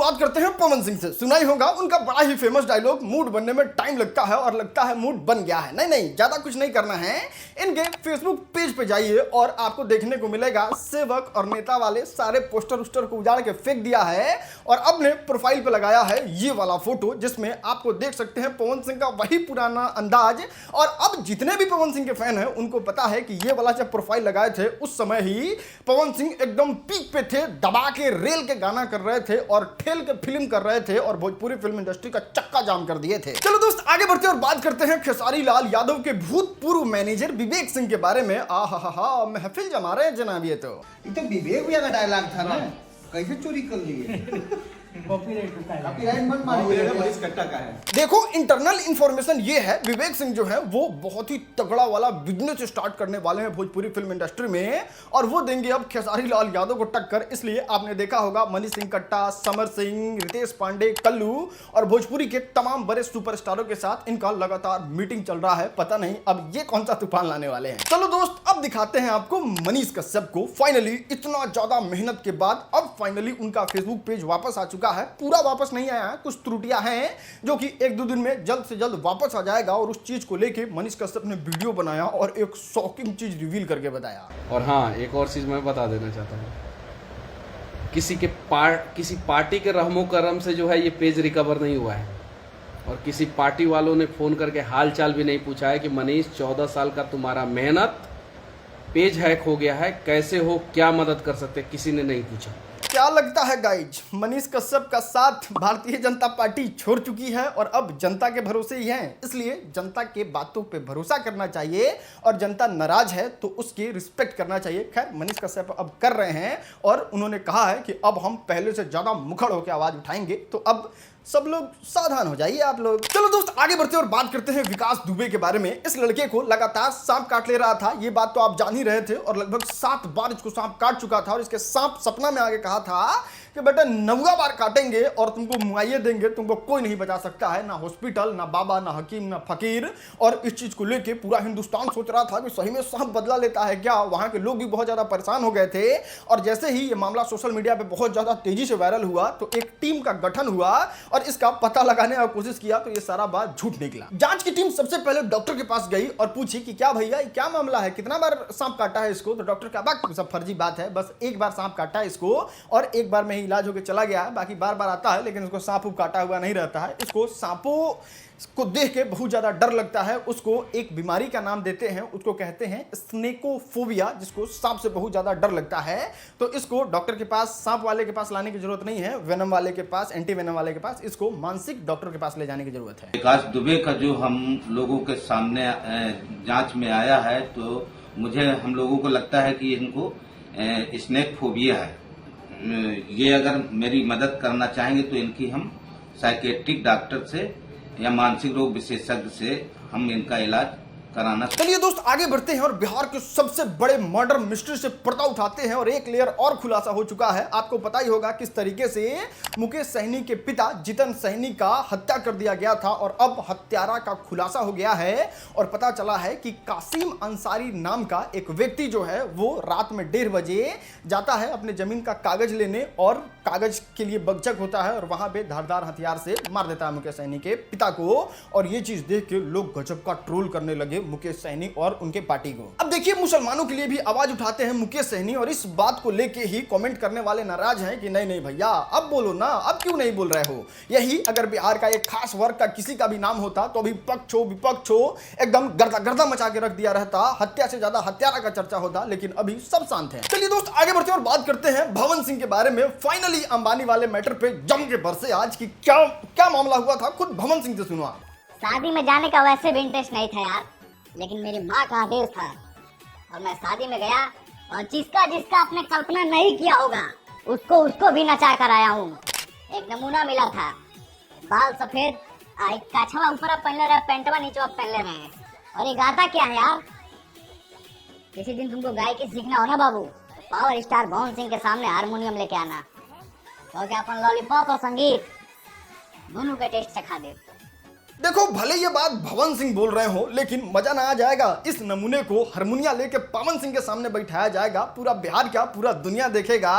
शुरुआत करते हैं पवन सिंह से। सुना ही होगा उनका बड़ा ही फेमस डायलॉग, मूड बनने में टाइम लगता है और लगता है मूड बन गया है। नहीं, ज्यादा कुछ नहीं करना है, इनके फेसबुक पेज पे जाइए और आपको देखने को मिलेगा सेवक और नेता वाले सारे पोस्टर उस्टर को उजाड़ के फेंक दिया है और अब ने प्रोफाइल पे लगाया है ये वाला फोटो, जिसमें आपको देख सकते हैं पवन सिंह का वही पुराना अंदाज। और अब जितने भी पवन सिंह के फैन हैं उनको पता है कि ये वाला जब प्रोफाइल लगाए थे उस समय ही पवन सिंह एकदम पीक पे थे, दबा के रेल के गाना कर रहे थे और ठेल के फिल्म कर रहे थे और भोजपुरी फिल्म इंडस्ट्री का चक्का जाम कर दिए थे। चलो दोस्त आगे बढ़ते और बात करते हैं खेसारी लाल यादव के भूतपूर्व मैनेजर विवेक सिंह के बारे में। आहा महफिल जमा रहे हैं जनाब। ये तो विवेक भैया का डायलॉग था ना, कैसे चोरी कर लिए? कॉपीराइट मत मारिए, पुलिस कट्टा का है। देखो इंटरनल इंफॉर्मेशन ये है, विवेक सिंह जो है वो बहुत ही तगड़ा वाला बिजनेस स्टार्ट करने वाले हैं भोजपुरी फिल्म इंडस्ट्री में और वो देंगे अब खेसारी लाल यादव को टक्कर। इसलिए आपने देखा होगा मनीष सिंह कट्टा, समर सिंह, रितेश पांडे, कल्लू और भोजपुरी के तमाम बड़े सुपरस्टारों के साथ इनका लगातार मीटिंग चल रहा है। पता नहीं अब ये कौन सा तूफान लाने वाले हैं। चलो दोस्त अब दिखाते हैं आपको मनीष कश्यप को। फाइनली इतना ज्यादा मेहनत के बाद अब फाइनली उनका फेसबुक पेज वापस आ चुका है। पूरा वापस नहीं आया है, कुछ त्रुटियां हैं जो कि एक दो दिन में जल्द से जल्द वापस आ जाएगा और उस चीज को लेके मनीष कश्यप ने वीडियो बनाया और एक शॉकिंग चीज रिवील करके बताया। और हाँ, एक और चीज मैं बता देना चाहता हूँ, किसी पार्टी के रहमो करम से जो है ये पेज रिकवर नहीं हुआ है और किसी पार्टी वालों ने फोन करके हाल चाल भी नहीं पूछा है कि मनीष 14 साल का तुम्हारा मेहनत पेज हैक हो गया है, कैसे हो, क्या मदद कर सकते, किसी ने नहीं पूछा। क्या लगता है गाइज, मनीष कश्यप का साथ भारतीय जनता पार्टी छोड़ चुकी है और अब जनता के भरोसे ही है। इसलिए जनता के बातों पे भरोसा करना चाहिए और जनता नाराज है तो उसकी रिस्पेक्ट करना चाहिए। खैर मनीष कश्यप अब कर रहे हैं और उन्होंने कहा है कि अब हम पहले से ज्यादा मुखर होकर आवाज उठाएंगे, तो अब सब लोग सावधान हो जाइए आप लोग। चलो दोस्त आगे बढ़ते और बात करते हैं विकास दुबे के बारे में। इस लड़के को लगातार सांप काट ले रहा था, ये बात तो आप जान ही रहे थे और लगभग 7 बार इसको सांप काट चुका था और इसके सांप सपना में आगे कहा था कि बेटा 9वां बार काटेंगे और तुमको मुआवजा देंगे, तुमको कोई नहीं बचा सकता है, ना हॉस्पिटल, ना बाबा, ना हकीम, ना फकीर। और इस चीज को लेके पूरा हिंदुस्तान सोच रहा था कि सही में सांप बदला लेता है क्या। वहां के लोग भी बहुत ज्यादा परेशान हो गए थे और जैसे ही ये मामला सोशल मीडिया पे बहुत ज्यादा तेजी से वायरल हुआ तो एक टीम का गठन हुआ और इसका पता लगाने की कोशिश किया तो ये सारा बात झूठ निकला। जांच की टीम सबसे पहले डॉक्टर के पास गई और पूछी कि क्या भैया क्या मामला है, कितना बार सांप काटा है इसको। तो डॉक्टर का सब फर्जी बात है, बस एक बार सांप काटा है इसको और एक बार में ही इलाज होकर चला गया है, बाकी बार बार आता है लेकिन उसको सांप काटा हुआ नहीं रहता है। इसको सांपों को देख के बहुत ज्यादा डर लगता है, उसको एक बीमारी का नाम देते हैं, उसको कहते हैं स्नेकोफोबिया, जिसको सांप से बहुत ज्यादा डर लगता है। तो इसको डॉक्टर के पास, सांप वाले के पास लाने की जरूरत नहीं है, वेनम वाले के पास, एंटी वेनम वाले के पास, इसको मानसिक डॉक्टर के पास ले जाने की जरूरत है। विकास दुबे का जो हम लोगों के सामने जांच में आया है तो मुझे हम लोगों को लगता है कि इनको स्नेक फोबिया है। ये अगर मेरी मदद करना चाहेंगे तो इनकी हम साइकेट्रिक डॉक्टर से या मानसिक रोग विशेषज्ञ से हम इनका इलाज कराना। चलिए दोस्त आगे बढ़ते हैं और बिहार के सबसे बड़े मर्डर मिस्ट्री से पर्दा उठाते हैं और एक लेयर और खुलासा हो चुका है। आपको पता ही होगा किस तरीके से मुकेश सहनी के पिता जितन सहनी का हत्या कर दिया गया था और अब हत्यारा का खुलासा हो गया है और पता चला है कि कासिम अंसारी नाम का एक व्यक्ति जो है वो रात में 1:30 बजे जाता है अपने जमीन का कागज लेने और कागज के लिए बगचक होता है और वहां पे धारदार हथियार से मार देता है मुकेश सहनी के पिता को। और ये चीज देख के लोग गजब का ट्रोल करने लगे मुकेश सहनी और उनके पार्टी को। अब देखिए मुसलमानों के लिए भी आवाज उठाते हैं मुकेश सहनी और इस बात को लेके ही कमेंट करने वाले नाराज हैं कि नहीं भैया अब बोलो ना, अब क्यों नहीं बोल रहे हो। यही अगर बिहार का एक खास वर्ग का किसी का भी नाम होता तो अभी पक्ष हो विपक्ष हो एकदम गर्दा मचा के रख दिया रहता, हत्या से ज्यादा हत्यारा का चर्चा होता, लेकिन अभी सब शांत है। चलिए दोस्त आगे बढ़ते हैं और बात करते हैं भवन सिंह के बारे में। फाइनली अंबानी वाले मैटर पे जम के बरसे आज की क्या मामला हुआ था, खुद भवन सिंह से सुनो। शादी में जाने का वैसे भी इंटरेस्ट नहीं था यार, लेकिन मेरी माँ का आदेश था और मैं शादी में गया और जिसका आपने कल्पना नहीं किया होगा उसको भी नचा कर आया हूँ। एक नमूना मिला था, बाल सफेद, काछवा ऊपर पहन रहे, पेंटवा नीचे पहन रहे, और ये गाता क्या है यार। किसी दिन तुमको गायकी सीखना हो ना बाबू, पावर स्टार भवन सिंह के सामने हारमोनियम लेके आना, तो क्या अपन लॉलीपॉप और संगीत दोनों के टेस्ट चखा दे। देखो भले ये बात भवन सिंह बोल रहे हो, लेकिन मजा ना आ जाएगा। इस नमूने को हारमोनिया लेके पवन सिंह के सामने बैठाया जाएगा, पूरा बिहार क्या पूरा दुनिया देखेगा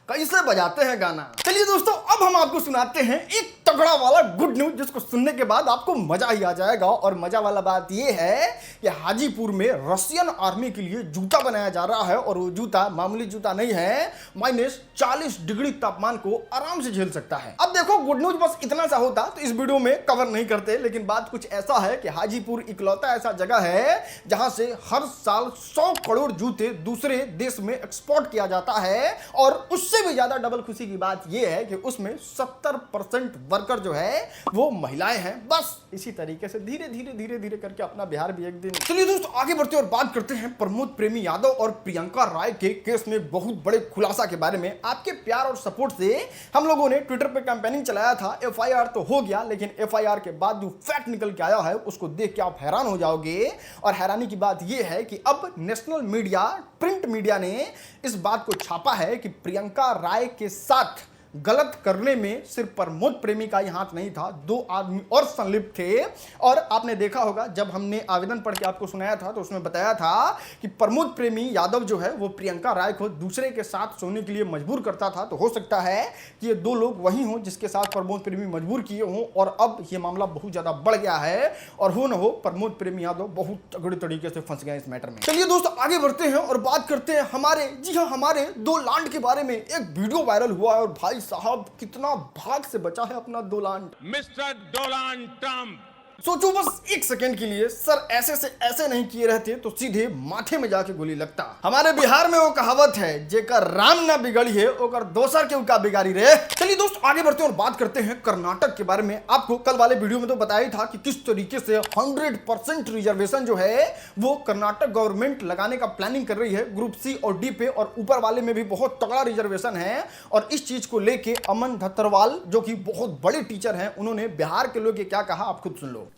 कैसे बजाते हैं गाना। चलिए दोस्तों, अब हम आपको सुनाते हैं एक तगड़ा वाला गुड न्यूज, जिसको सुनने के बाद आपको मजा ही आ जाएगा। और मजा वाला बात यह है कि हाजीपुर में रशियन आर्मी के लिए जूता बनाया जा रहा है, और वो जूता मामूली जूता नहीं है, -40 डिग्री तापमान को आराम से झेल सकता है। अब देखो, गुड न्यूज बस इतना सा होता तो इस वीडियो में कवर नहीं करते, लेकिन बात कुछ ऐसा है कि हाजीपुर इकलौता ऐसा जगह है जहां से हर साल 100 करोड़ जूते दूसरे देश में एक्सपोर्ट किया जाता है। और उससे भी ज्यादा डबल खुशी की बात यह है कि उसमें 70% वर्कर जो है वो महिलाएं हैं। बस इसी तरीके से धीरे धीरे धीरे धीरे करके अपना बिहार भी एक दिन। चलिए दोस्तों, आगे बढ़ते और बात करते हैं प्रमोद प्रेमी यादव और प्रियंका राय के केस में बहुत बड़े खुलासा के बारे में। आपके प्यार और सपोर्ट से हम लोगों ने ट्विटर पे कैंपेनिंग चलाया था। FIR तो हो गया, लेकिन FIR के बाद जो फैक्ट निकल के आया है उसको देख के आप हैरान हो जाओगे। और हैरानी की बात यह है कि अब नेशनल मीडिया, प्रिंट मीडिया ने इस बात को छापा है कि प्रियंका राय के साथ गलत करने में सिर्फ प्रमोद प्रेमी का ही हाथ नहीं था, 2 आदमी और संलिप्त थे। और आपने देखा होगा, जब हमने आवेदन पढ़ के आपको सुनाया था तो उसमें बताया था कि प्रमोद प्रेमी यादव जो है वो प्रियंका राय को दूसरे के साथ सोने के लिए मजबूर करता था। तो हो सकता है कि ये 2 लोग वही हों जिसके साथ प्रमोद प्रेमी मजबूर किए हों, और अब ये मामला बहुत ज्यादा बढ़ गया है। और हो न हो प्रमोद प्रेमी यादव बहुत तगड़े तरीके से फंस गए इस मैटर में। चलिए दोस्तों, आगे बढ़ते हैं और बात करते हैं हमारे 2 लांड के बारे में। एक वीडियो वायरल हुआ है और भाई साहब कितना भाग से बचा है अपना डोलांड। मिस्टर डोनाल्ड ट्रंप, सोचो बस एक सेकंड के लिए, सर ऐसे से ऐसे नहीं किए रहते तो सीधे माथे में जाके गोली लगता। हमारे बिहार में वो कहावत है, जेकर राम ना बिगड़ी है ओकर दोसर के उका बिगाड़ी रे। चलिए दोस्त, आगे बढ़ते हैं और बात करते हैं कर्नाटक के बारे में। आपको कल वाले वीडियो में तो बताया ही था कि किस तरीके से 100% रिजर्वेशन जो है वो कर्नाटक गवर्नमेंट लगाने का प्लानिंग कर रही है ग्रुप C और D पे, और ऊपर वाले में भी बहुत तगड़ा रिजर्वेशन है। और इस चीज को लेके अमन धतरवाल जो कि बहुत बड़े टीचर हैं, उन्होंने बिहार के लोग क्या कहा आप खुद सुन लो।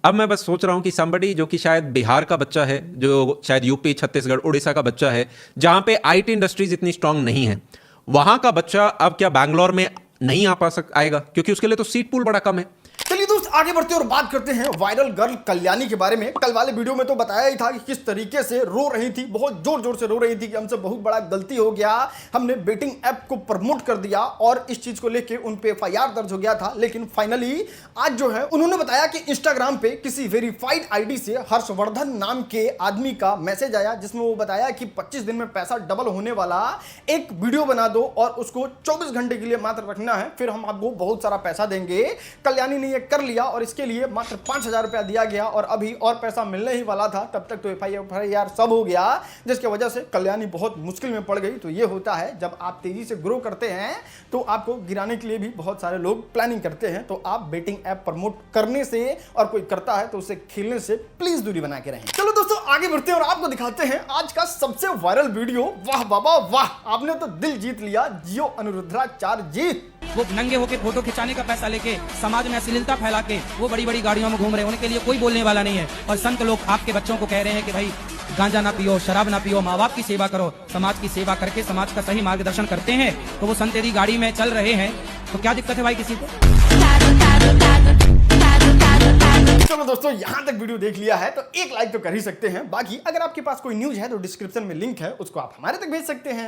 अब मैं बस सोच रहा हूँ कि somebody जो कि शायद बिहार का बच्चा है, जो शायद यूपी, छत्तीसगढ़, उड़ीसा का बच्चा है, जहाँ पे IT इंडस्ट्रीज इतनी स्ट्रांग नहीं है, वहाँ का बच्चा अब क्या बैंगलोर में नहीं आ आएगा, क्योंकि उसके लिए तो सीट पूल बड़ा कम है। चलिए दोस्त, आगे बढ़ते हैं और बात करते हैं वायरल गर्ल कल्याणी के बारे में। कल वाले वीडियो में तो बताया ही था कि किस तरीके से रो रही थी, बहुत जोर जोर से रो रही थी कि हमसे बहुत बड़ा गलती हो गया, हमने बेटिंग ऐप को प्रमोट कर दिया, और इस चीज को लेके उन पे FIR दर्ज हो गया था। लेकिन फाइनली आज जो है उन्होंने बताया कि इंस्टाग्राम पे किसी वेरीफाइड ID से हर्षवर्धन नाम के आदमी का मैसेज आया, जिसमें वो बताया कि 25 दिन में पैसा डबल होने वाला एक वीडियो बना दो और उसको 24 घंटे के लिए मात्र रखना है, फिर हम आपको बहुत सारा पैसा देंगे। कल्याणी ने ये कर लिया और इसके लिए मात्र 5000 रुपया दिया गया, और अभी और पैसा मिलने ही वाला था। तब तक तो FIR सब हो गया, जिसकी वजह से कल्याणी बहुत मुश्किल में पड़ गई। तो ये होता है, जब आप तेजी से ग्रो करते हैं तो आपको गिराने के लिए भी बहुत सारे लोग प्लानिंग करते हैं। तो आप बेटिंग ऐप प्रमोट करने से, और कोई करता है तो उसे खेलने से प्लीज दूरी बना के रहें। चलो दोस्तों, आगे बढ़ते हैं और आपको दिखाते हैं आज का सबसे वायरल वीडियो। वाह बाबा वाह, आपने तो दिल जीत लिया जियो अनुरुद्धाचार्य जी। वो नंगे होके फोटो खिंचाने का पैसा लेके समाज में अश्लीलता फैला के वो बड़ी बड़ी गाड़ियों में घूम रहे हैं, उनके लिए कोई बोलने वाला नहीं है। और संत लोग आपके बच्चों को कह रहे हैं कि भाई गांजा ना पियो, शराब ना पियो, माँ बाप की सेवा करो। समाज की सेवा करके समाज का सही मार्गदर्शन करते हैं तो वो संत यदि गाड़ी में चल रहे हैं तो क्या दिक्कत है भाई किसी को? चलो दोस्तों, यहां तक वीडियो देख लिया है तो एक लाइक तो कर ही सकते हैं। बाकी अगर आपके पास कोई न्यूज है तो डिस्क्रिप्शन में लिंक है, उसको आप हमारे तक भेज सकते हैं।